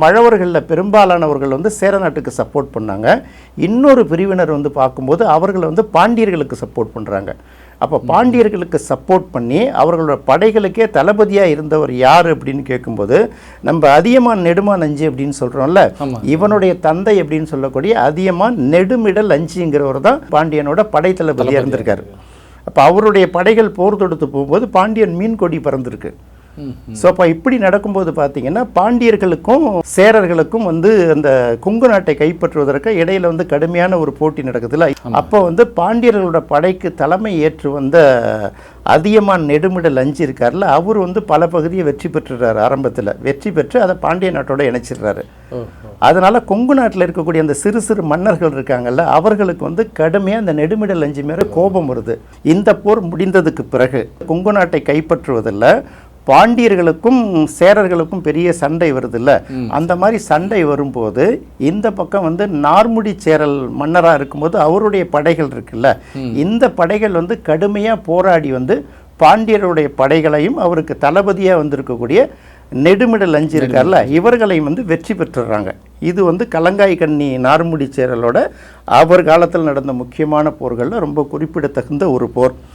மழவர்களில் பெரும்பாலானவர்கள் வந்து சேர நாட்டுக்கு சப்போர்ட் பண்ணாங்க. இன்னொரு பிரிவினர் வந்து பார்க்கும்போது அவர்கள் வந்து பாண்டியர்களுக்கு சப்போர்ட் பண்ணுறாங்க. அப்போ பாண்டியர்களுக்கு சப்போர்ட் பண்ணி அவர்களோட படைகளுக்கே தளபதியாக இருந்தவர் யார் அப்படின்னு கேட்கும்போது நம்ம அதியமான் நெடுமான் அஞ்சி அப்படின்னு சொல்கிறோம்ல, இவனுடைய தந்தை அப்படின்னு சொல்லக்கூடிய அதியமான் நெடுமிடல் அஞ்சிங்கிறவர் தான் பாண்டியனோட படை தளபதியாக இருந்திருக்காரு. அப்போ அவருடைய படைகள் போர் தொடுத்து போகும்போது பாண்டியன் மீன் கொடி பறந்துருக்கு. ஸோ அப்போ இப்படி நடக்கும்போது பார்த்தீங்கன்னா பாண்டியர்களுக்கும் சேரர்களுக்கும் வந்து அந்த கொங்கு நாட்டை கைப்பற்றுவதற்கு இடையில வந்து கடுமையான ஒரு போட்டி நடக்குதுல்ல. அப்போ வந்து பாண்டியர்களோட படைக்கு தலைமை ஏற்று வந்த அதியமான் நெடுமிடல் அஞ்சி இருக்கார்ல, அவர் வந்து பல பகுதியை வெற்றி பெற்றுறாரு. ஆரம்பத்தில் வெற்றி பெற்று அதை பாண்டிய நாட்டோட இணைச்சிடுறாரு. அதனால கொங்கு நாட்டில் இருக்கக்கூடிய அந்த சிறு சிறு மன்னர்கள் இருக்காங்கல்ல, அவர்களுக்கு வந்து கடுமையாக அந்த நெடுமிடல் அஞ்சி மேலே கோபம் வருது. இந்த போர் முடிந்ததுக்கு பிறகு கொங்கு நாட்டை கைப்பற்றுவதில் பாண்டியர்களுக்கும் சேரர்களுக்கும் பெரிய சண்டை வருதுல்ல, அந்த மாதிரி சண்டை வரும்போது இந்த பக்கம் வந்து நார்முடி சேரல் மன்னராக இருக்கும்போது அவருடைய படைகள் இருக்குல்ல, இந்த படைகள் வந்து கடுமையாக போராடி வந்து பாண்டியருடைய படைகளையும் அவருக்கு தளபதியாக வந்திருக்கக்கூடிய நெடுமிடல் அஞ்சி இருக்கார்ல, இவர்களையும் வந்து வெற்றி பெற்றுடுறாங்க. இது வந்து கலங்காய் கண்ணி நார்முடி சேரலோட அவர் காலத்தில் நடந்த முக்கியமான போர்களில் ரொம்ப குறிப்பிடத்தகுந்த ஒரு போர்.